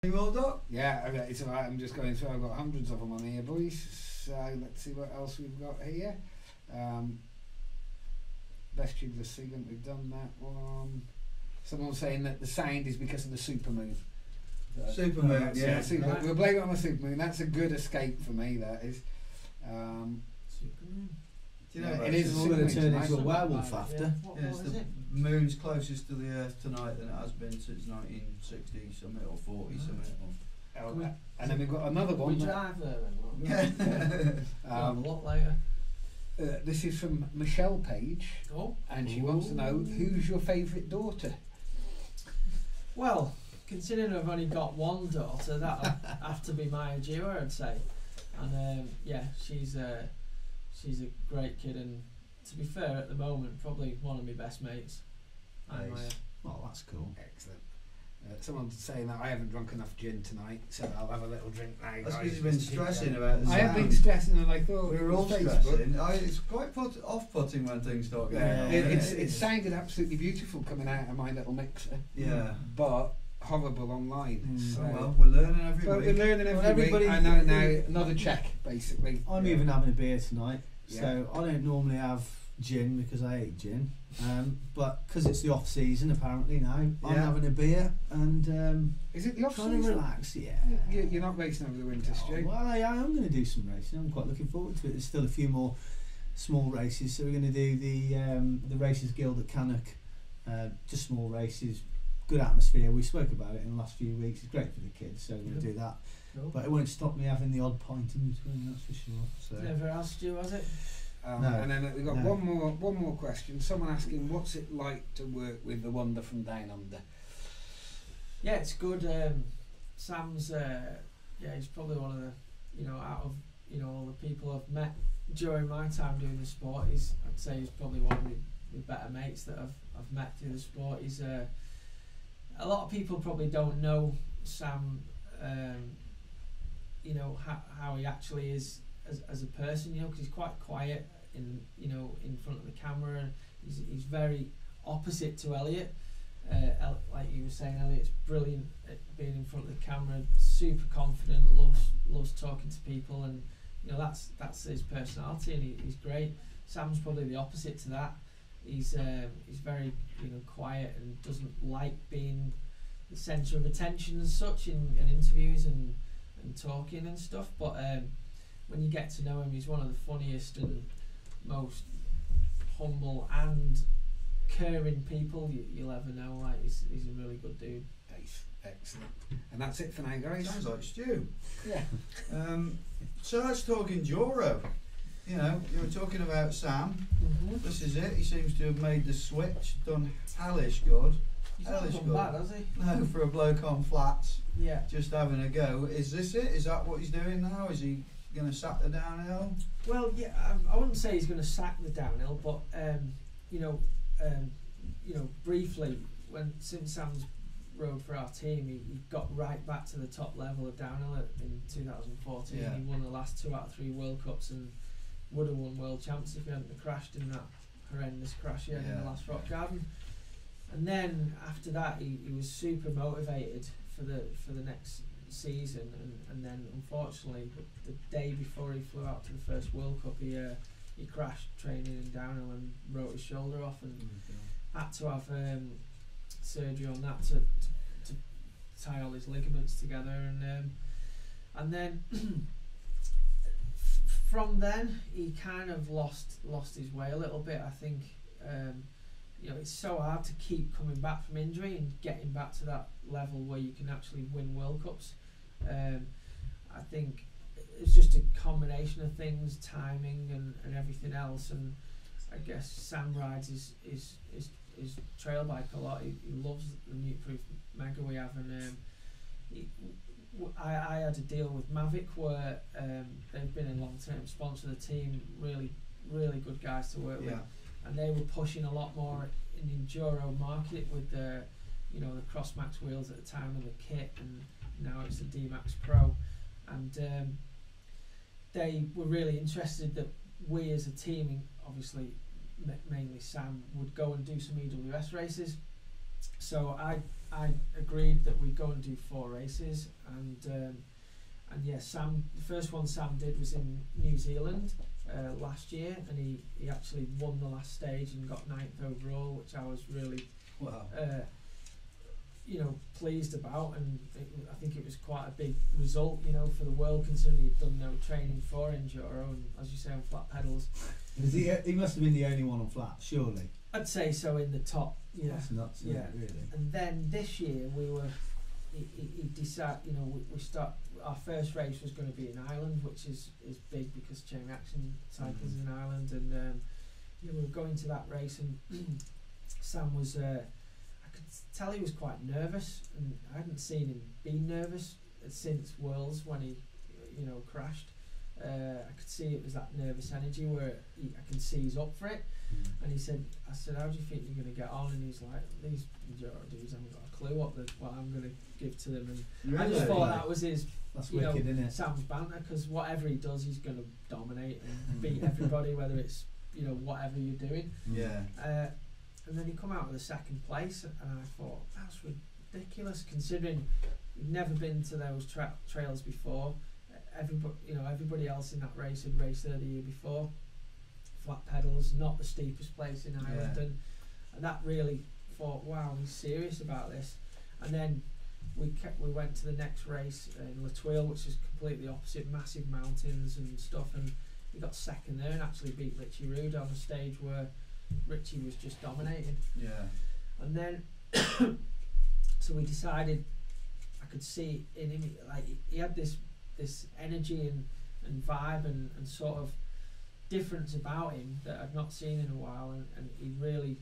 You all done? Yeah, okay, it's alright, I'm just going through, I've got hundreds of them on here, boys. So let's see what else we've got here. Best tube of the sealant, we've done that one. Someone's saying that the sound is because of the supermoon. Supermoon, yeah. Right. We'll blame it on the supermoon. That's a good escape for me, that is. Supermoon. Do you know it is all going to turn into a werewolf after. What it's the moon's closest to the Earth tonight than it has been since 1960 something or 40 something. And then we've got another one. We drive there then. A lot later. This is from Nige Page, and she wants to know, who's your favourite daughter? Well, considering I've only got one daughter, that'll have to be Maya Dewar, I'd say. And yeah, she's a great kid, and to be fair, at the moment, probably one of my best mates. Nice. Maya. Oh, that's cool. Excellent. Someone's saying that I haven't drunk enough gin tonight, so I'll have a little drink now. That's because you've been stressing about the I have been sound. stressing, and I thought We were all stressing. It's quite off-putting when things start going on. It sounded absolutely beautiful coming out of my little mixer. Yeah. But horrible online. So. Well, we're learning every week. We're learning every week. I know now another check, basically. I'm even having a beer tonight, Yeah. so I don't normally have gin because I hate gin, but because it's the off season apparently now, I'm having a beer and is it the off trying season? to relax. Yeah. You're not racing over the winter, Stu? Well, I am going to do some racing. I'm quite looking forward to it. There's still a few more small races, so we're going to do the Racers Guild at Cannock, just small races. Good atmosphere. We spoke about it in the last few weeks. It's great for the kids, so we're going to do that. Cool. But it won't stop me having the odd pint in between, that's for sure. So. Never asked you, has it? No. And then we've got one more question. Someone asking, what's it like to work with the Wonder from Down Under? Yeah, it's good. Sam's he's probably one of the, out of all the people I've met during my time doing the sport, I'd say he's probably one of the better mates that I've met through the sport. He's a lot of people probably don't know Sam, how he actually is as a person, because he's quite quiet in front of the camera. He's very opposite to Elliot. Like you were saying, Elliot's brilliant at being in front of the camera, super confident, loves talking to people, and that's his personality, and he's great. Sam's probably the opposite to that. He's very quiet and doesn't like being the centre of attention as such in interviews and talking and stuff. But when you get to know him, he's one of the funniest and most humble and caring people you'll ever know. Like he's a really good dude. Excellent. And that's it for now, guys. Sounds like Stu. Yeah. So let's talk enduro. You were talking about Sam. This is it. He seems to have made the switch, done hellish good. He's not come bad, has he? No, for a bloke on flats. Yeah. Just having a go. Is this it? Is that what he's doing now? Is he going to sack the downhill? Well, yeah, I wouldn't say he's going to sack the downhill, but briefly, since Sam's rode for our team, he got right back to the top level of downhill in 2014. Yeah. He won the last 2 out of 3 World Cups and would have won World Champs if he hadn't crashed in that horrendous crash he had in the last rock garden. And then after that, he was super motivated for the next season, and then unfortunately the day before he flew out to the first World Cup, he crashed training in downhill and wrote his shoulder off, and had to have surgery on that to tie all his ligaments together, and then from then he kind of lost his way a little bit. I think it's so hard to keep coming back from injury and getting back to that level where you can actually win World Cups. I think it's just a combination of things, timing and everything else. And I guess Sam rides his trail bike a lot. He loves the Nukeproof Mega we have, and I had a deal with Mavic where they've been a long-term sponsor of the team, really good guys to work with, and they were pushing a lot more in the enduro market with the the Crossmax wheels at the time and the kit, and now it's the D-Max Pro, and they were really interested that we as a team, obviously mainly Sam, would go and do some EWS races. So I I agreed that we'd go and do 4 races, and yeah, Sam, the first one Sam did was in New Zealand last year, and he actually won the last stage and got 9th overall, which I was really Wow. Pleased about, and I think it was quite a big result, for the world, considering he'd done no training for enduro, and as you say, on flat pedals. He must have been the only one on flat, surely. I'd say so, in the top. Yeah. That's nuts, isn't it, really? And then this year he decided, we start, our first race was going to be in Ireland, which is big because Chain Reaction Cycles is in Ireland, and we were going to that race, and Sam was, I could tell he was quite nervous, and I hadn't seen him be nervous since Worlds when he, crashed. I could see it was that nervous energy where I can see he's up for it. And I said, how do you think you're going to get on? And he's like, these enduro dudes haven't got a clue what I'm going to give to them. And Really? I just thought that was his, That's wicked, isn't it? Sam's banter, because whatever he does, he's going to dominate and beat everybody, whether it's, whatever you're doing. Yeah. And then he come out with a 2nd place, and I thought, that's ridiculous, considering we'd never been to those trails before. Everybody else in that race had raced there the year before. Flat pedals, not the steepest place in Ireland, and that really thought, wow, he's serious about this. And then we went to the next race in Latwil, which is completely opposite, massive mountains and stuff, and he got 2nd there and actually beat Richie Rude on a stage where Richie was just dominating. Yeah. And then so we decided, I could see in him, like he had this energy and vibe and sort of difference about him that I've not seen in a while, and he really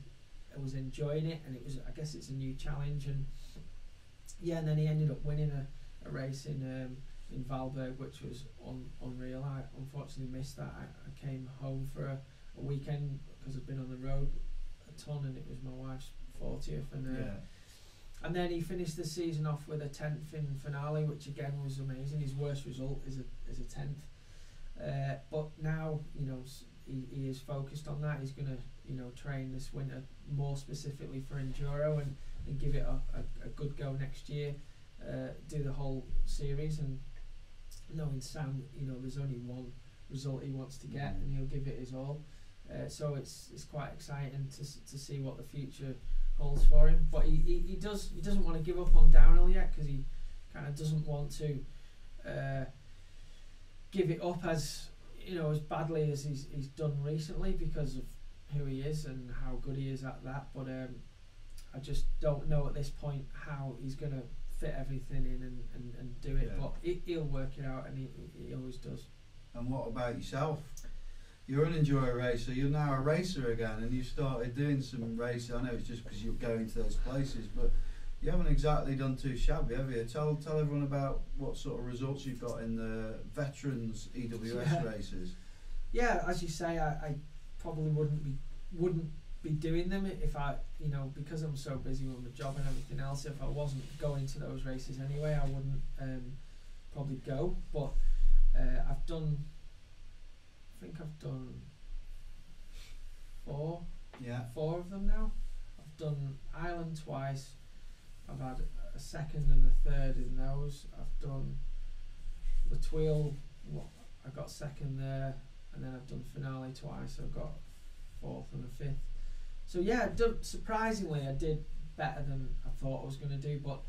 was enjoying it, and I guess it's a new challenge, and and then he ended up winning a race in Valberg, which was unreal. I unfortunately missed that. I came home for a weekend because I'd been on the road a ton, and it was my wife's 40th, and then he finished the season off with a 10th in finale, which again was amazing. His worst result is a 10th. But now, he is focused on that. He's going to, train this winter more specifically for enduro and give it a good go next year. Do the whole series, and knowing Sam, there's only one result he wants to get, and he'll give it his all. So it's quite exciting to see what the future holds for him. But he doesn't want to give up on downhill yet, because he kind of doesn't want to give it up as badly as he's done recently, because of who he is and how good he is at that. But I just don't know at this point how he's going to fit everything in and do it. But he'll work it out, and he always does. And what about yourself? You're an enduro racer, you're now a racer again, and you've started doing some racing. I know it's just because you're going to those places, but you haven't exactly done too shabby, have you? Tell everyone about what sort of results you've got in the veterans EWS races. Yeah, as you say, I probably wouldn't be doing them if I, because I'm so busy with my job and everything else. If I wasn't going to those races anyway, I wouldn't probably go. But I think I've done 4 of them now. I've done Ireland twice. I've had a 2nd and a 3rd in those. I've done Latwil, I got 2nd there, and then I've done finale twice. I've got 4th and a 5th. So yeah, surprisingly, I did better than I thought I was going to do. But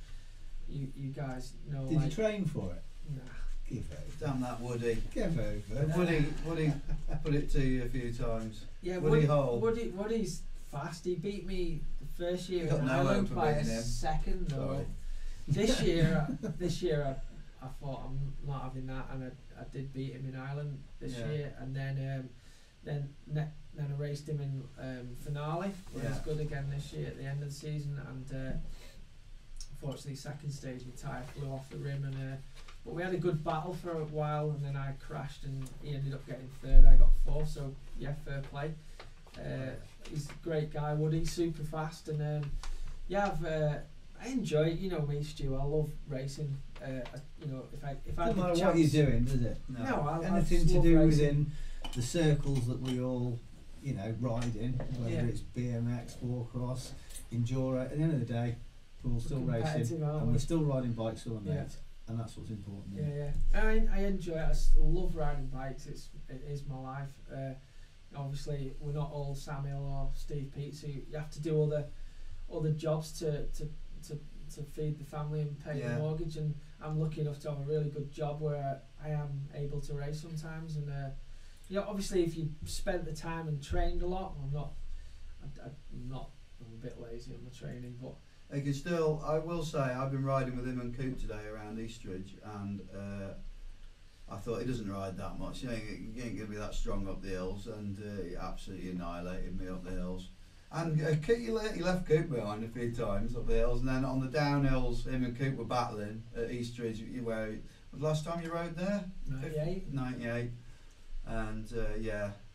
you guys know. Did you train for it? Nah. Give over. Damn that Woody. Give over. Woody put it to you a few times. Yeah, Woody's fast. He beat me the first year got in no Ireland hope of by a beating him. 2nd though. Sorry. This year I thought I'm not having that, and I did beat him in Ireland this year, and then I raced him in finale, which was good again this year at the end of the season, and unfortunately 2nd stage my tyre flew off the rim, and but we had a good battle for a while, and then I crashed and he ended up getting 3rd, I got 4th, so yeah, fair play. He's a great guy, Woody, super fast, and I enjoy it, me, Stu, I love racing. If I Doesn't had the matter chance, what you're doing, does it? No, Anything to do within the circles that we all, ride in, whether it's BMX, Warcross, Enduro. At the end of the day, school, still racing, competitive, aren't and we? we're still riding bikes with our Yeah. mates, and that's what's important. Yeah. I enjoy it. I still love riding bikes. It is my life. Obviously, we're not all Sam Hill or Steve Pete, so you have to do other jobs to feed the family and pay the mortgage. And I'm lucky enough to have a really good job where I am able to race sometimes. And obviously, if you spent the time and trained a lot, I'm a bit lazy on my training, but. He can still, I will say, I've been riding with him and Coop today around Eastridge, and I thought he doesn't ride that much. He ain't going to be that strong up the hills, and he absolutely annihilated me up the hills. And he left Coop behind a few times up the hills, and then on the downhills, him and Coop were battling at Eastridge. Where was the last time you rode there? 98. 98. And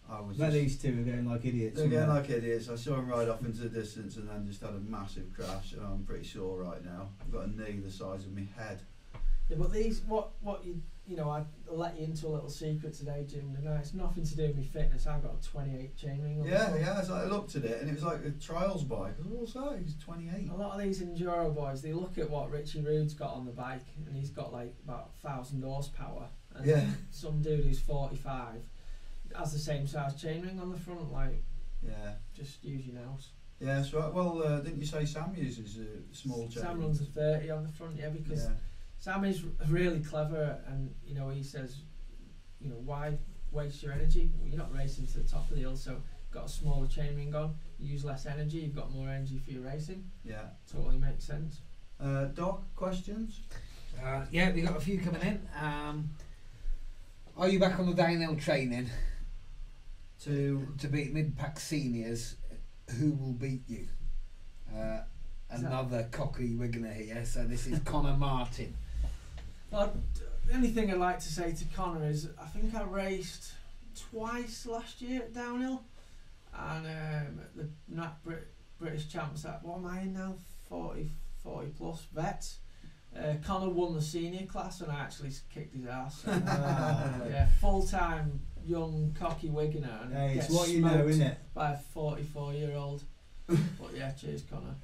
I was. But these two are going like idiots. They're going like idiots. I saw him ride off into the distance and then just had a massive crash, and I'm pretty sore right now. I've got a knee the size of my head. Yeah, but these, what I let you into a little secret today, Jim. And it's nothing to do with my fitness. I've got a 28 chainring. Yeah. So I looked at it and it was like a trials bike. I was, what's that? He was 28. A lot of these enduro boys, they look at what Richie Rude's got on the bike, and he's got like about 1,000 horsepower. And some dude who's 45 has the same size chainring on the front. Like, just use your nose. Yeah, that's right. Well, didn't you say Sam uses a small chainring? Sam runs a 30 on the front, because. Yeah. Sam is really clever, and he says, why waste your energy? You're not racing to the top of the hill, so you've got a smaller chainring on, you use less energy, you've got more energy for your racing. Yeah, totally makes sense. Doc, questions? Yeah, we got a few coming in. Are you back on the downhill training to beat mid-pack seniors? Who will beat you? Another cocky Wiggler here. So this is Connor Martin. Well, the only thing I'd like to say to Connor is I think I raced twice last year at downhill, and the British champs at, what am I in now, 40 plus vets. Connor won the senior class, and I actually kicked his ass. Full-time young cocky Wiggler, and it's what you know, isn't it? By a 44-year-old. But yeah, cheers, Connor.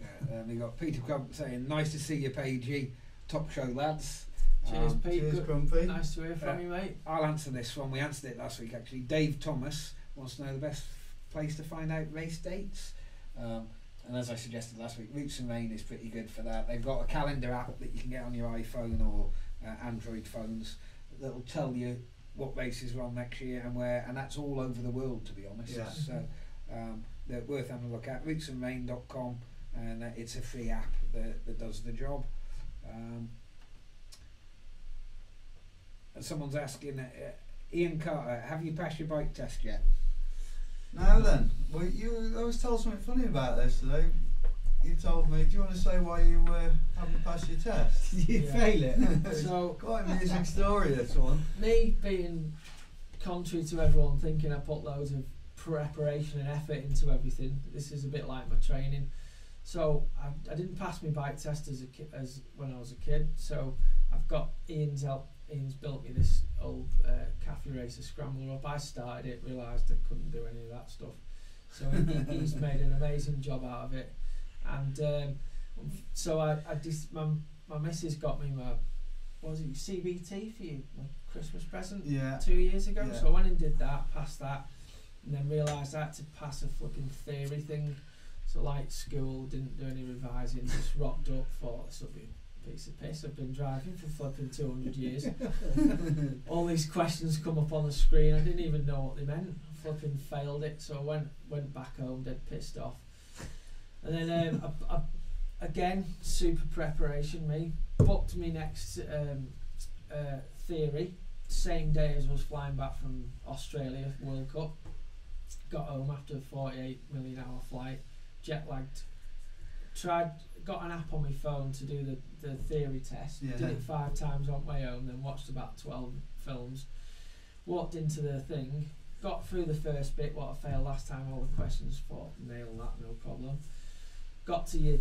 We got Peter Crump saying, "Nice to see you, Pagey. Top show, lads." Cheers, Pete. Cheers, Crumpy. Nice to hear from you, mate. I'll answer this one. We answered it last week, actually. Dave Thomas wants to know the best place to find out race dates. And as I suggested last week, Roots and Rain is pretty good for that. They've got a calendar app that you can get on your iPhone or Android phones that'll tell you what races are on next year and where, and that's all over the world, to be honest. Yeah. So they're worth having a look at. rootsandrain.com, and it's a free app that does the job. And someone's asking, Ian Carter, have you passed your bike test yet? Now then, well, you always tell something funny about this today. You told me, do you want to say why you haven't passed your test? You fail it. So quite an amusing story, this one. Me being contrary to everyone thinking I put loads of preparation and effort into everything. This is a bit like my training. So I didn't pass my bike test as when I was a kid. So I've got Ian's help. Ian's built me this old Cafe Racer Scrambler up. I started it, realised I couldn't do any of that stuff. So he's made an amazing job out of it. And so my missus got me my, what was it, CBT for you, my Christmas present 2 years ago. So I went and did that, passed that, and then realised I had to pass a flipping theory thing. So like school, didn't do any revising, just rocked up, thought this will be a piece of piss. I've been driving for flipping 200 years. All these questions come up on the screen, I didn't even know what they meant. I flipping failed it, so I went back home dead pissed off. And then I, again, super preparation, me booked me next theory same day as I was flying back from Australia World Cup. Got home after a 48 million hour flight, jet lagged. Got an app on my phone to do the theory test. Did it 5 times on my way home, then watched about 12 films. Walked into the thing, got through the first bit, what I failed last time, all the questions, thought nail that, no problem. Got to your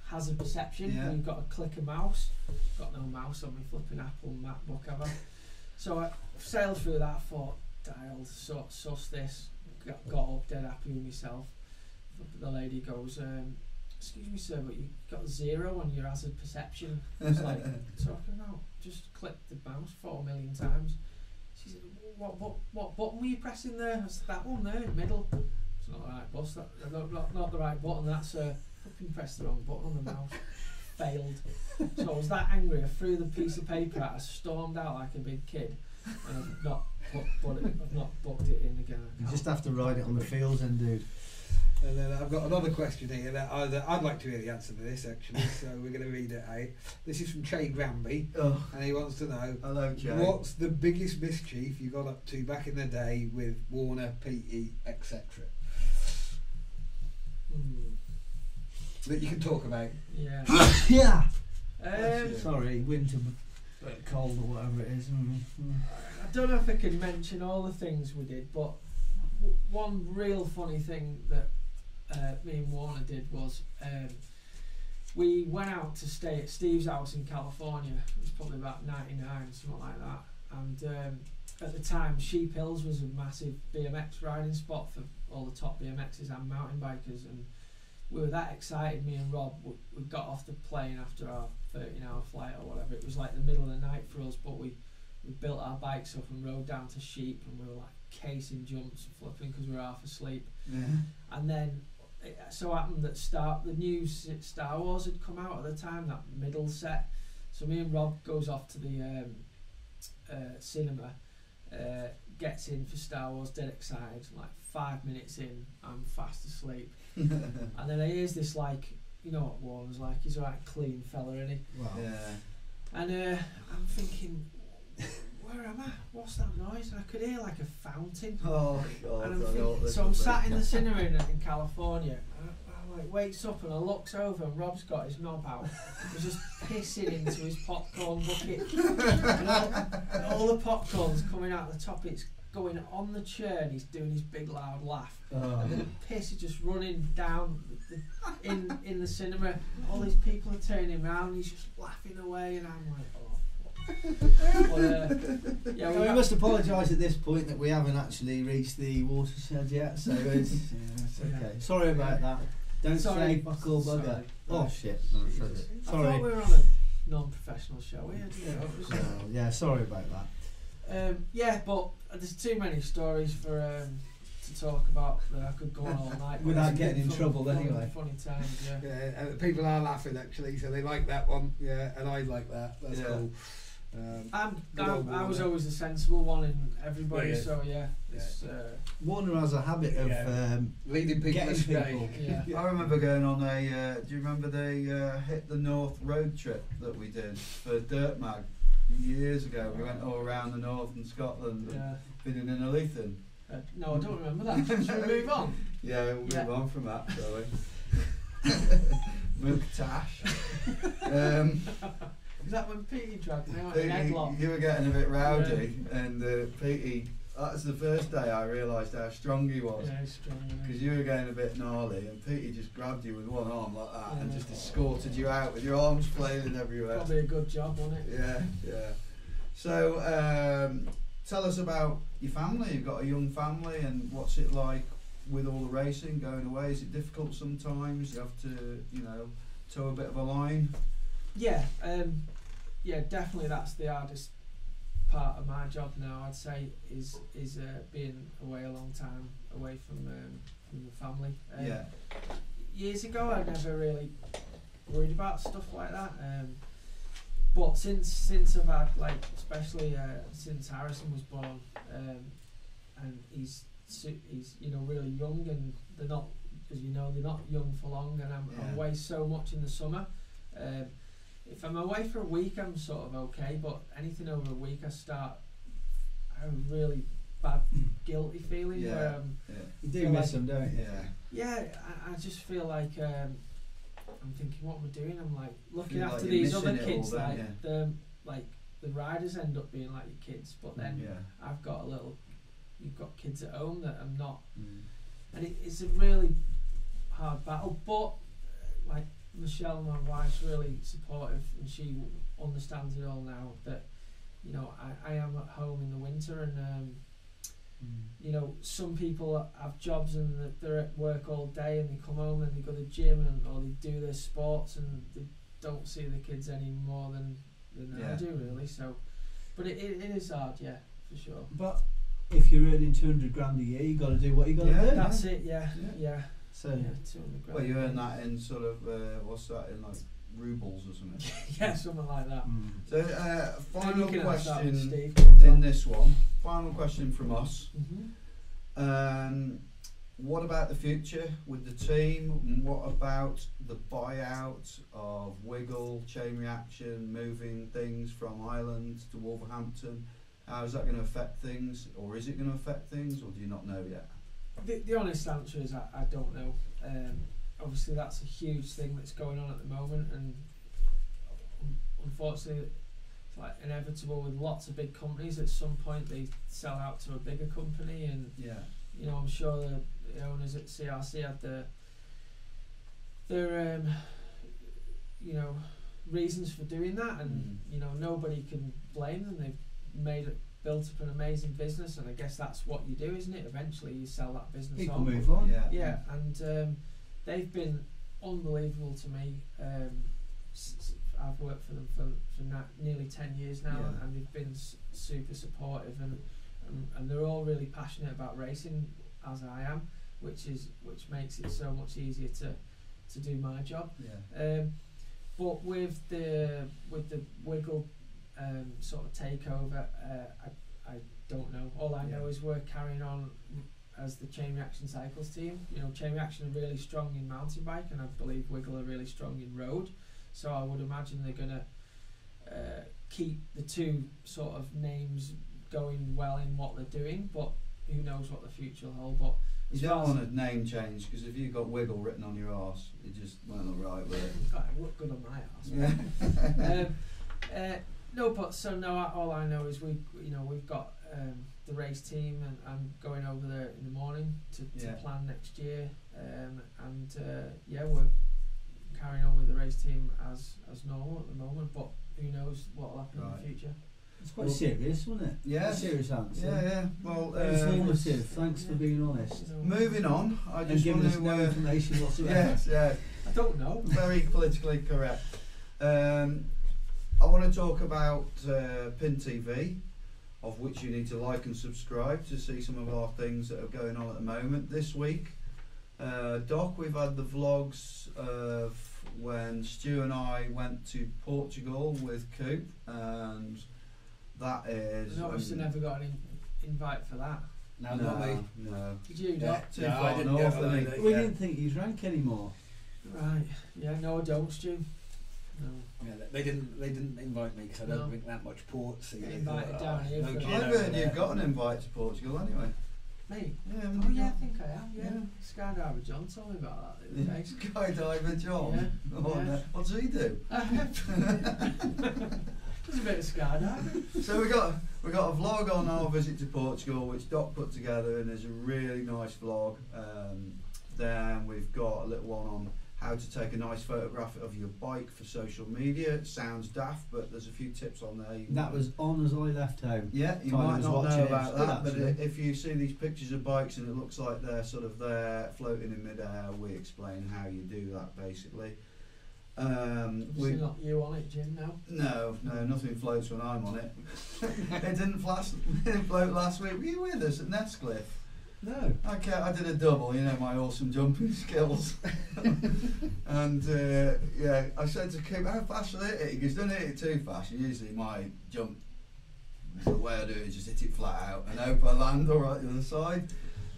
hazard perception. You've got to click a mouse. Got no mouse on my flipping Apple MacBook, have I? So I sailed through that, thought, dialed, suss this, got up dead happy with myself. The lady goes, excuse me sir, but you got 0 on your hazard perception. I was like, talking about, just clicked the mouse 4 million times. She said, what button were you pressing there? I said, that one there, middle. It's not the right bus, not the right button, that's fucking pressed the wrong button on the mouse. Failed. So I was that angry, I threw the piece of paper out, I stormed out like a big kid, and I've not booked it in again. You just have to ride it on the fields then, dude. And then I've got another question here that I'd like to hear the answer to this actually, so we're going to read it out. This is from Che Granby, and he wants to know, Hello, Che. what's the biggest mischief you got up to back in the day with Warner, Petey, etc. That you can talk about. Yeah. Yeah. it. Sorry, winter, but cold or whatever it is. I don't know if I can mention all the things we did, but one real funny thing that me and Warner did was we went out to stay at Steve's house in California. It was probably about 99, something like that. And at the time, Sheep Hills was a massive BMX riding spot for all the top BMXers and mountain bikers. And we were that excited, me and Rob. We got off the plane after our 13-hour flight or whatever. It was like the middle of the night for us, but we built our bikes up and rode down to Sheep, and we were like casing jumps and flipping because we were half asleep. Yeah. And then it so happened that the new Star Wars had come out at the time, that middle set. So me and Rob goes off to the cinema, gets in for Star Wars, dead excited. Like 5 minutes in, I'm fast asleep. And then I hears this, like, you know what Warren's like, he's a right clean fella, isn't he? Wow. Yeah. And I'm thinking, where am I? What's that noise? And I could hear like a fountain. Oh God. And I'm sat in the cinema in California. And I like wakes up and I looks over and Rob's got his knob out. He's just pissing into his popcorn bucket. And all the popcorn's coming out the top. It's going on the chair and he's doing his big loud laugh. And then the piss is just running down in the cinema. All these people are turning around. He's just laughing away, and I'm like, oh. But, yeah, we must apologise at this point that we haven't actually reached the watershed yet, so it's okay. Yeah. Sorry about that. Don't Sorry. say fuck all bugger. Sorry. Oh shit. No, I sorry. thought we were on a non-professional show. Yeah, sorry about that. Yeah, but there's too many stories for to talk about that I could go on all night. Without getting in trouble anyway. Funny times, yeah. Yeah, people are laughing actually, so they like that one. Yeah, and I like that. That's Yeah. cool. I was always the sensible one in everybody, Yeah. so yeah. It's, Warner has a habit of leading people getting astray. people. I remember going on a. Do you remember the Hit the North road trip that we did for Dirt Mag years ago? We went all around the north and Scotland and been in Elithan. No, I don't remember that. Should we move on? Yeah, we'll move on from that, shall we? Milk Tash. Is that when Petey dragged me out in headlock? You were getting a bit rowdy, and Petey. That's the first day I realised how strong he was. Yeah, he's strong. Because you were getting a bit gnarly, and Petey just grabbed you with one arm like that, and just escorted you out with your arms flailing everywhere. Probably a good job, wasn't it? Yeah, yeah. So, tell us about your family. You've got a young family, and what's it like with all the racing going away? Is it difficult sometimes? You have to, toe a bit of a line. Yeah, definitely. That's the hardest part of my job now. I'd say is being away a long time away from the family. Yeah. Years ago, I never really worried about stuff like that. But since I've had, like, especially since Harrison was born, and he's really young, and they're not, as you know, they're not young for long, and I'm away so much in the summer. If I'm away for a week, I'm sort of okay, but anything over a week, I have a really bad guilty feeling. Yeah. Where, You do miss them, don't you? Yeah. yeah, I just feel like I'm thinking, what am I doing? I'm like looking Feel after like these you're other missing it kids, all, don't the riders end up being like your kids, but then Yeah. I've got you've got kids at home that I'm not, Mm. and it's a really hard battle. But like Michelle, my wife's really supportive, and she understands it all now. That I am at home in the winter, and You know, some people have jobs and they're at work all day and they come home and they go to the gym or they do their sports and they don't see the kids any more than I do really. So, but it is hard, yeah, for sure. But if you're earning 200 grand a year, you got to do what you got to do. That's it, yeah. So 200 grand. Well, you earn that in sort of what's that in, like rubles or something? Yeah, something like that. So final question Steve. in this one. Final question from us. What about the future with the team? And what about the buyout of Wiggle, Chain Reaction, moving things from Ireland to Wolverhampton? How is that going to affect things, or is it going to affect things, or do you not know yet? The honest answer is I don't know. Obviously, that's a huge thing that's going on at the moment, and unfortunately, it's like inevitable with lots of big companies. At some point, they sell out to a bigger company, and you know, I'm sure the owners at CRC had their you know, reasons for doing that, and you know, nobody can blame them. They've built up an amazing business, and I guess that's what you do, isn't it? Eventually, you sell that business people on. move on. Yeah, and they've been unbelievable to me. I've worked for them for nearly 10 years now, and they've been super supportive, and they're all really passionate about racing, as I am, which makes it so much easier to do my job. But with the Wiggle sort of takeover, I don't know. All I know is we're carrying on as the Chain Reaction Cycles team. You know, Chain Reaction are really strong in mountain bike, and I believe Wiggle are really strong in road. So I would imagine they're going to keep the two sort of names going well in what they're doing, but who knows what the future will hold. But you don't want a name change, because if you've got Wiggle written on your arse, it just won't look right with it. It look good on my arse. No, but so no. All I know is we've got the race team, and I'm going over there in the morning to plan next year, and we're carrying on with the race team as normal at the moment. But who knows what will happen in the future? It's quite serious, wasn't it? Yeah. A serious answer. Yeah. Well, informative. Thanks for being honest. Moving on, I just want to no information whatsoever. Yes, yeah. I don't know. Very politically correct. I want to talk about Pin TV, of which you need to like and subscribe to see some of our things that are going on at the moment. This week, Doc, we've had the vlogs of when Stu and I went to Portugal with Coop, and that is... I noticed I never got an invite for that. No, not me. No. Did you, Doc? Too far north for me. We didn't think you drank anymore. Right. Yeah, no I don't, Stu. No. Yeah, they didn't invite me because I don't drink that much port. So get invited down here. I've heard you've got an invite to Portugal anyway. Me? Yeah. Oh yeah, I think I am. Yeah. Skydiver John told me about that the other day. Skydiver John. Yeah. Oh, no. What does he do? There's a bit of skydiving. So we got a vlog on our visit to Portugal, which Doc put together, and there's a really nice vlog. Then we've got a little one on how to take a nice photograph of your bike for social media. It sounds daft, but there's a few tips on there. That was on as I left home. Yeah, you Tyler might not know about that, but actually. if you see these pictures of bikes and it looks like they're sort of there floating in midair, we explain how you do that basically. Obviously not you on it, Jim, no? No, nothing floats when I'm on it. It didn't float last week. Were you with us at Nestcliff? No. Okay, I did a double, you know, my awesome jumping skills. And I said to Coop, how fast will I hit it? He goes, don't hit it too fast. Usually my jump, the way I do it is just hit it flat out and hope I land all right the other side.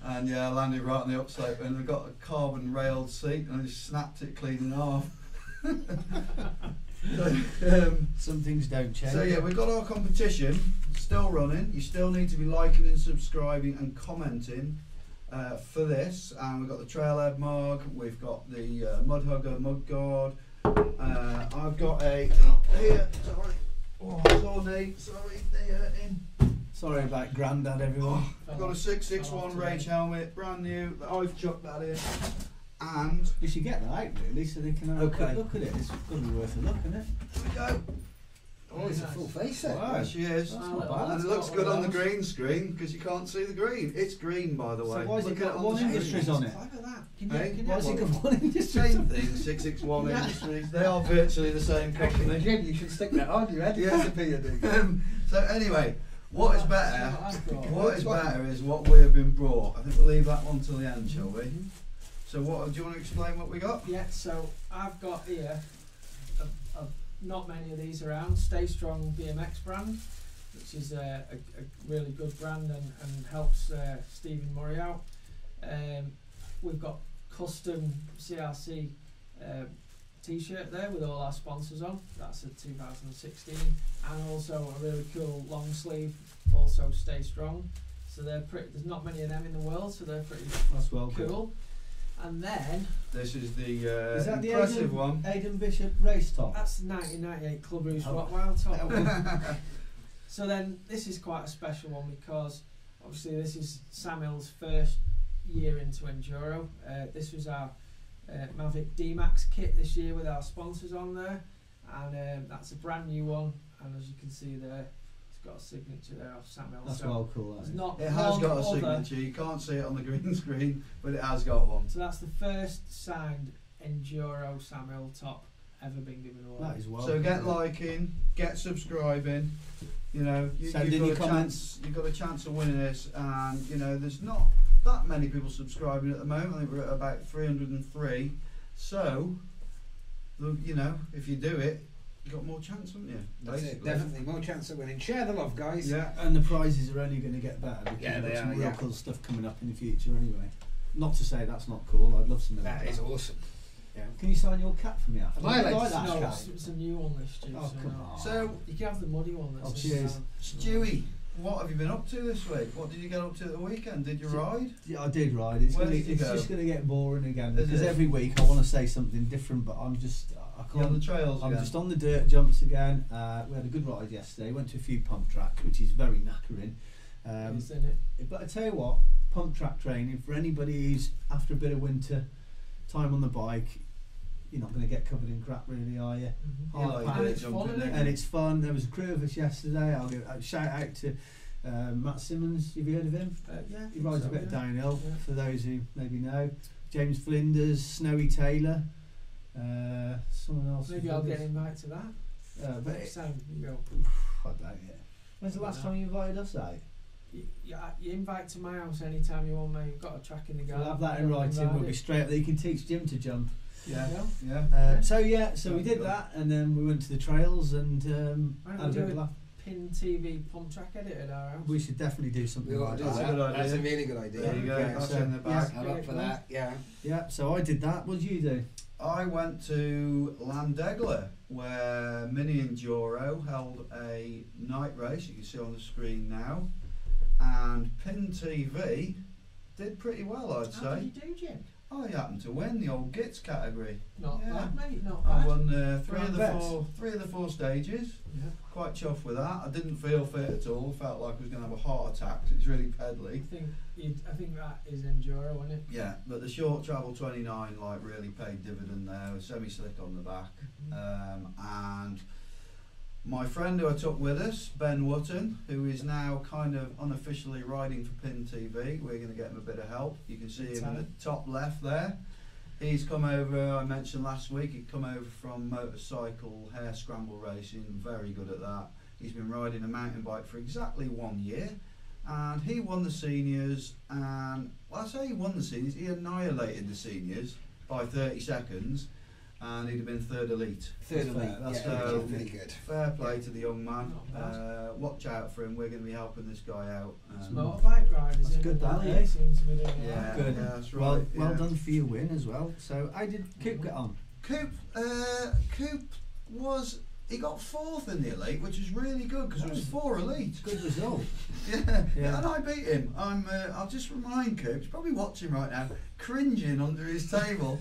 And I landed right on the upslope, and I got a carbon railed seat and I just snapped it clean in half. Some things don't change. So we've got our competition still running. You still need to be liking and subscribing and commenting for this. And we've got the Trailhead mug, we've got the Mud Hugger mud guard. I've got a here. Sorry, sore knee. Sorry, knee hurting. Sorry about Grandad, everyone. I've got a 661 Rage helmet, brand new. I've chucked that in. And you should get that out really, so they can have a quick look at it. It's going to be worth a look, isn't it? There we go. Oh, it's a full face set. Wow. There she is. That's not not bad. bad. And it looks good on the green screen because you can't see the green. It's green, by the way. So why has it Look got at on one the screen. Industries on it? Clever that. Can Hey, can Why has it Well, got one Industries Same on it? thing, 661 Yeah. Industries. They are virtually the same Actually, company. Jim, you should stick that on your head. Yeah. Disappear, dude. So anyway, what is better? That's what I've got. What is better is what we have been brought. I think we'll leave that one till the end, shall we? So what do you want to explain what we got? Yeah, so I've got here not many of these around. Stay Strong BMX brand, which is a really good brand and helps Stephen Murray out. We've got custom CRC t-shirt there with all our sponsors on. That's a 2016, and also a really cool long sleeve, also Stay Strong. So they're pretty. There's not many of them in the world, so they're pretty That's well good. cool. And then This is the Is that the impressive one. Aidan Bishop race top? that's the 1998 Club Roost Oh. Rock Wild top. So then this is quite a special one because obviously this is Samuel's first year into Enduro. This was our Mavic D-Max kit this year with our sponsors on there, and that's a brand new one, and as you can see there, it's got a signature there of Samuel. That's so well cool. That there's is. not It has one got a other- signature. You can't see it on the green screen, but it has got one. So that's the first signed Enduro Samuel top ever been given away. That is well. So get cool. liking, get subscribing. You know, Send in you've your got a comments. chance. You've got a chance of winning this, and you know there's not that many people subscribing at the moment. I think we're at about 303. So, you know, if you do it, you've got more chance, haven't you? That's it. Basically. Definitely more chance of winning. Share the love, guys. Yeah. And the prizes are only going to get better because Yeah, we've they got some are, real yeah. cool stuff coming up in the future anyway. Not to say that's not cool. I'd love some of That that. is awesome. Yeah. Can you sign your cap for me after? Am I allowed like to that, No, Sky? it's a new one this year. Oh, so come no. on. So, You can have the muddy one. That's Oh, just cheers. down. Stewie, what have you been up to this week? What did you get up to at the weekend? Did you ride? Yeah, I did ride. It's, Where gonna, did you it's go? just going to get boring again Is because it? every week I want to say something different, but I You on the can't. trails I'm again? just on the dirt jumps again. We had a good ride yesterday. Went to a few pump tracks, which is very knackering. Isn't it? But I tell you what, pump track training for anybody who's after a bit of winter time on the bike, you're not going to get covered in crap, really, are you? You Hard like pack. And dirt it's jumping, fun, don't isn't you? And it's fun. There was a crew of us yesterday. I'll give a shout out to Matt Simmons. Have you heard of him? Yeah. He rides a bit downhill, Yeah. for those who maybe know. James Flinders, Snowy Taylor, someone else. Maybe who's I'll with get us. invited to that. But Next time you go. I doubt it. When's the last time you invited us out? You invite to my house anytime you want, mate. You've got a track in the garden. We'll have that in Go and writing. ride We'll be it. straight up there. You can teach Jim to jump. Yeah. Yeah. Yeah. So we did that, and then we went to the trails and Why don't had a we bit do of a laugh. Pin TV pump track edit at our house? We should definitely do something We ought like to do That's a that. good that. That's a idea. really good idea. There you go. Yeah, That's so- in the back. I'm up for that. Yeah. Yeah, so I did that. What did you do? I went to Landegler where Mini Enduro held a night race. You can see on the screen now, and Pin TV did pretty well, I'd How say. did you do, Jim? I happened to win the old Gits category. Not Yeah. bad, mate. Not I bad. won Right, three of the four stages. Yeah. Quite chuffed with that. I didn't feel fit at all. Felt like I was going to have a heart attack. It's really pedally. I think that is enduro, isn't it? Yeah, but the short travel 29 like really paid dividend there. Semi slick on the back, and my friend who I took with us, Ben Wotton, who is now kind of unofficially riding for Pin TV. We're going to get him a bit of help. You can see him in the top left there. He's come over, I mentioned last week, he'd come over from motorcycle hare scramble racing, very good at that. He's been riding a mountain bike for exactly 1 year, and he won the seniors, and well, I say he won the seniors, he annihilated the seniors by 30 seconds, and he'd have been third elite. Third That's elite. fair, that's Yeah, fair. really good. Fair play to the young man. Not bad. Watch out for him, we're going to be helping this guy out. It's motorbike riders. That's in good, the that, valley eh? seem to be doing Yeah. that. Good. that's Well, right, well yeah. done for your win as well. So how did Coop get on? Coop was, he got fourth in the elite, which is really good because it was 4 elite. Good result. Yeah. Yeah. And I beat him. I'll just remind Coop, he's probably watching right now, cringing under his table.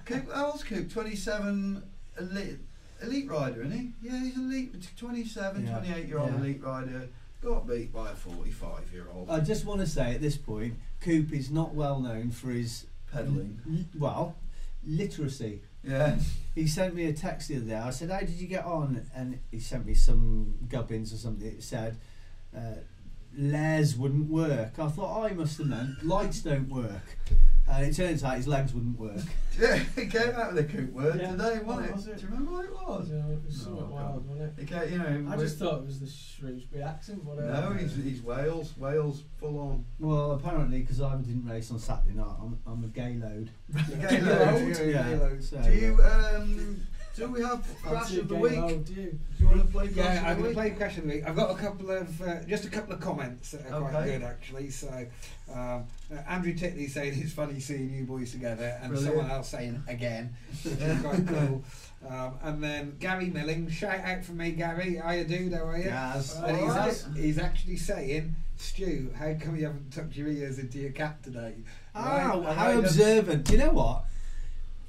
Coop, how old's Coop? 27 elite rider, isn't he? Yeah, he's elite, 27, Yeah. 28-year-old Yeah. elite rider. Got beat by a 45-year-old. I just want to say at this point, Coop is not well known for his Pedaling. literacy. Yeah. He sent me a text the other day. I said, "How did you get on?" And he sent me some gubbins or something. It said, "Les wouldn't work." I thought, oh, he must have meant lights don't work. And it turns out his legs wouldn't work. Yeah, he came out with a coot word Yeah. today, wasn't What it? was it? Do you remember what it was? Yeah, it was somewhat Oh, wild, wasn't it? He came, you know, I just thought it was the Shrewsbury accent. But no, he's Wales full on. Well, apparently, because I didn't race on Saturday night, I'm a gay load. Gay load. Yeah. So, Do you do we have Crash of the Week? Do you? Do you want to play Crash Yeah, of I'm the going Week? to play Crash of the Week. I've got a couple of just a couple of comments that are quite Okay. good actually. So Andrew Titley saying it's funny seeing you boys together, and Brilliant. someone else saying again, which is quite cool. And then Gary Milling, shout out from me, Gary. How you do? How are you? Yes. And Alright. he's actually saying, Stu, how come you haven't tucked your ears into your cap today? Ah, Right? how observant. Do you know what?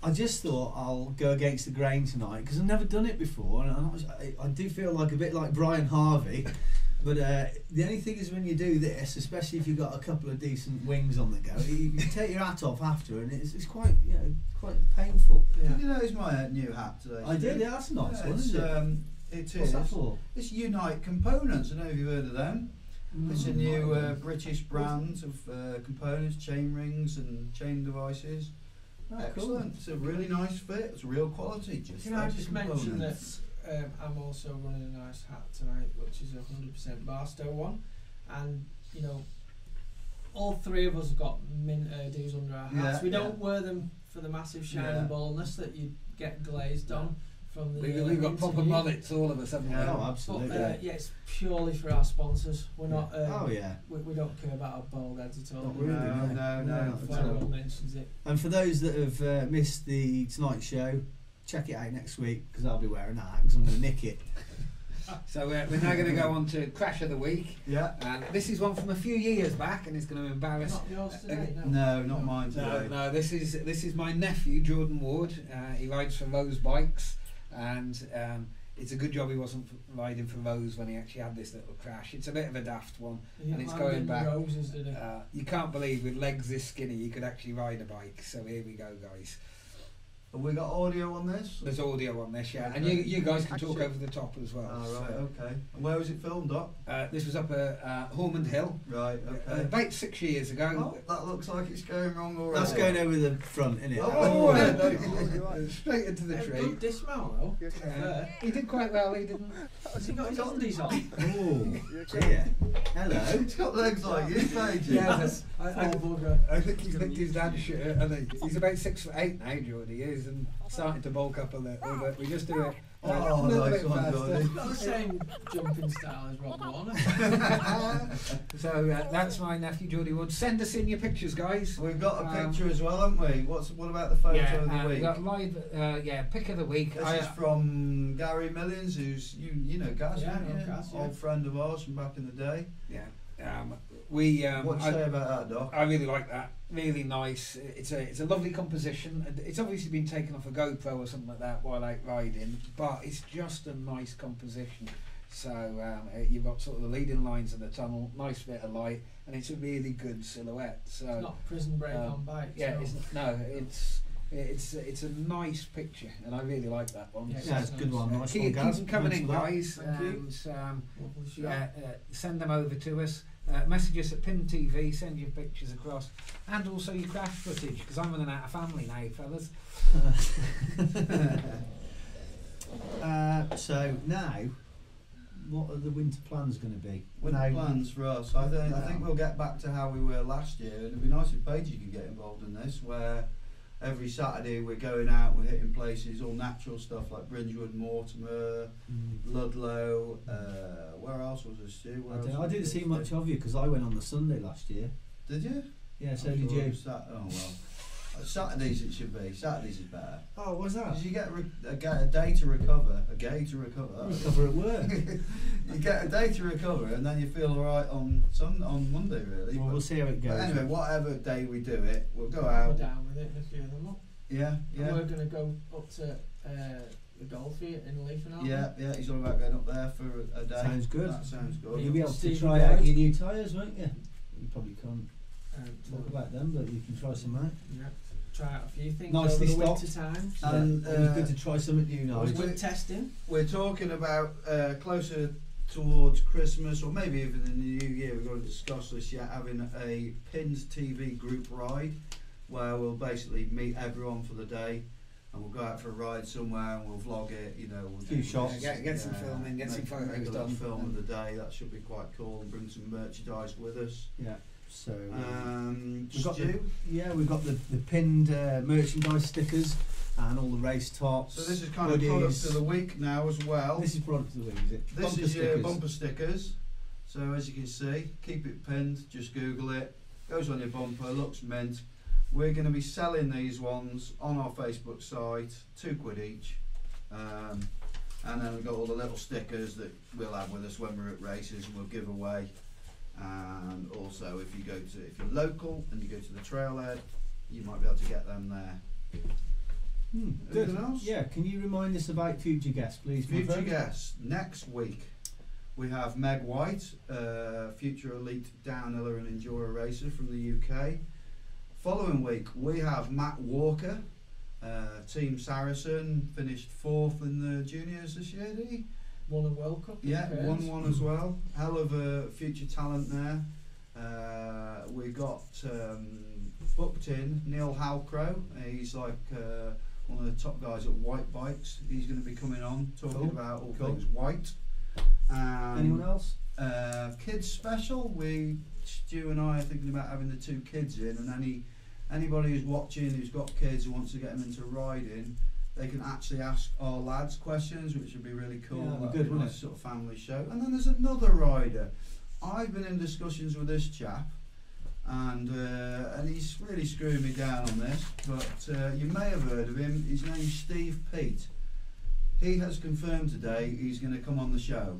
I just thought I'll go against the grain tonight because I've never done it before, and I do feel like a bit like Brian Harvey. But the only thing is when you do this, especially if you've got a couple of decent wings on the go, you take your hat off after, and it's quite quite painful. Did you notice my new hat today? I did. Stu? Yeah, that's a nice one, It's, isn't it? it What's that is. for? It's Unite Components. I don't know if you've heard of them. It's a new British brand of components, chain rings and chain devices. Oh, cool. Excellent. It's a really nice fit. It's real quality. Can I basic just mention that components. I'm also running a nice hat tonight, which is a 100% Barstow one, and you know, all three of us have got mint hairdos under our hats. Yeah, We don't wear them for the massive shiny Yeah. baldness that you get glazed on from the. We've got proper interview. mullets, all of us, haven't we? Yeah. Oh, But absolutely. yeah, it's purely for our sponsors. We're not. Oh yeah. We don't care about our bald heads at all. Not really, No, no. no. If anyone mentions it. And for those that have missed the Tonight Show, check it out next week because I'll be wearing that because I'm going to nick it. So we're now going to go on to Crash of the Week, Yeah. and this is one from a few years back, and it's going to embarrass. Not yours today. No, not mine No, today. no, this is my nephew Jordan Ward. He rides for Rose Bikes, and it's a good job he wasn't riding for Rose when he actually had this little crash. It's a bit of a daft one, and it's going back. Roses, did it? You can't believe with legs this skinny you could actually ride a bike. So here we go, guys. Have we got audio on this? There's audio on this, yeah, and Okay. you guys can talk Actually- over the top as well. Oh, right, So, okay. And where was it filmed, Doc? this was up at Hormond Hill Right, okay. about 6 years ago. Oh, that looks like it's going wrong already. That's going over the front, isn't it? Oh, Straight into the tree. Good dismount though. He did quite well. He didn't. Has he got his undies on? Oh, dear. Hello. It's got legs like you, Paige. Yeah, I bugger. I think he's nicked his dad's shirt. I think he's about 6'8" now, Geordie is, and starting to bulk up a little. But we just do it a Oh, little nice bit one, faster. Geordie. He's got the same jumping style as Rob Warner. So that's my nephew Geordie Wood. Send us in your pictures, guys. We've got a picture as well, haven't we? What about the photo of the we week? got live. Pick of the week. This is from Gary Millions, who's you know Gaz, Yeah, don't I know you? Gaz, yeah. Old friend of ours from back in the day. We. What do you say about that, Doc? I really like that. Really nice. It's a lovely composition. It's obviously been taken off a GoPro or something like that while out riding, but it's just a nice composition. So you've got sort of the leading lines of the tunnel, nice bit of light, and it's a really good silhouette. So It's not Prison Break on bike. yeah, so. it's a nice picture, and I really like that one. Yeah, Yeah, it's a good one. Nice one, Keep Gaz. them coming Thanks in, for that. guys. Thank you. And, Lovely shot. yeah, send them over to us. Message us at Pin TV, send your pictures across, and also your crash footage, because I'm running out of family now, fellas. So now, what are the winter plans going to be? Winter Now- plans for us. I think we'll get back to how we were last year. It'd be nice if Paige could get involved in this, where every Saturday we're going out, we're hitting places, all natural stuff like Bridgewood, Mortimer, Ludlow. Where else was there, Stu? Where else I was didn't there? see much of you because I went on the Sunday last year. Did you? Yeah, so I'm did sure you. it was oh well. Saturdays it should be. Saturdays is better. Oh, what was that? Because you get a day to recover, a day to recover. Recover at work. You get a day to recover, and then you feel alright on Monday, really. Well, we'll see how it goes. But anyway, whatever day we do it, we'll go We're out. down with it and a few of them up. Yeah, And yeah, we're going to go up to the Golfie in Leafing, aren't yeah, yeah. He's all about going up there for a day. Sounds good. That sounds good. You'll be able to Steve try Lloyd. out your new tyres, won't you? You probably can't we? talk about them, but you can try some out. Yeah. try out a few things Nicely over the stocked. winter time. And, it was good to try something new, It now. was good testing. We're talking about closer towards Christmas, or maybe even in the new year. We've got to discuss this yet. Having a Pins TV group ride, where we'll basically meet everyone for the day, and we'll go out for a ride somewhere, and we'll vlog it. You know, we'll Few do shots. Get some filming, get some make photos a little done. film of the day. That should be quite cool, and bring some merchandise with us. Yeah. So We've got we've got the pinned merchandise stickers and all the race tops. So this is kind of product of the week now as well. This is product of the week, is it? This Bumper is your stickers. bumper stickers. So as you can see, keep it pinned, just Google it, goes on your bumper, looks mint. We're going to be selling these ones on our Facebook site, £2 each. And then we've got all the little stickers that we'll have with us when we're at races and we'll give away. And also if you're local and you go to the trailhead, you might be able to get them there. Good. Anything else? Yeah, can you remind us about future guests, please? my Future friend? guests, next week we have Meg White, future elite downhiller and enduro racer from the UK. Following week we have Matt Walker, Team Saracen, finished 4th in the juniors this year, did he? Won a World Cup. Yeah, won one as well. Hell of a future talent there. We got booked in Neil Halcrow. He's like one of the top guys at White Bikes. He's going to be coming on talking Cool. about all Cool. things white. Anyone else? Kids special. Stu and I are thinking about having the 2 kids in, and anybody who's watching who's got kids who wants to get them into riding, they can actually ask our lads questions, which would be really cool. Yeah, that'd be That'd good, be a wouldn't nice it? sort of family show. And then there's another rider. I've been in discussions with this chap, and he's really screwing me down on this, but you may have heard of him. His name's Steve Peat. He has confirmed today he's going to come on the show.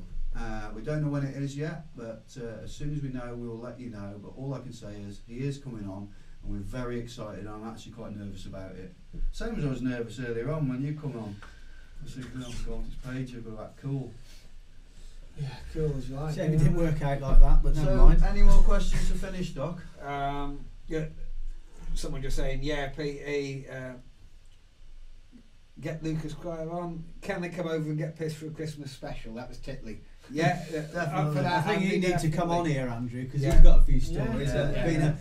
We don't know when it is yet, but as soon as we know, we will let you know. But all I can say is he is coming on, and we're very excited. I'm actually quite nervous about it. Same as I was nervous earlier on when you come on. I was thinking, oh God, this page will go that cool. Yeah, cool as you like. Shame it didn't work out like that, but never mind. Any more questions to finish, Doc? Yeah, someone just saying, yeah, Pete, get Lucas Cryer on. Can they come over and get pissed for a Christmas special? That was Titley. Yeah, Definitely. for that, I think Andy, you need to come on definitely. here, Andrew, because Yeah. you've got a few stories. Yeah, Being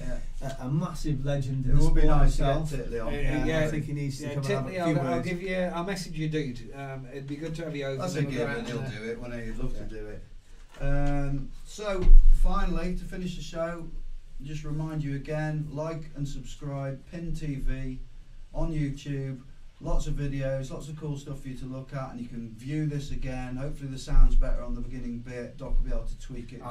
a massive legend in It the would be sport nice to himself. get Titley on. Yeah, I think he needs to Yeah, come and have Titley, a few I'll words. give you. I'll message you, dude. It'd be good to have you over. That's a We'll go given, out he'll and, do it when he'd love to do it. So, finally, to finish the show, just remind you again, like and subscribe, Pin TV on YouTube. Lots of videos, lots of cool stuff for you to look at, and you can view this again. Hopefully the sound's better on the beginning bit. Doc will be able to tweak it.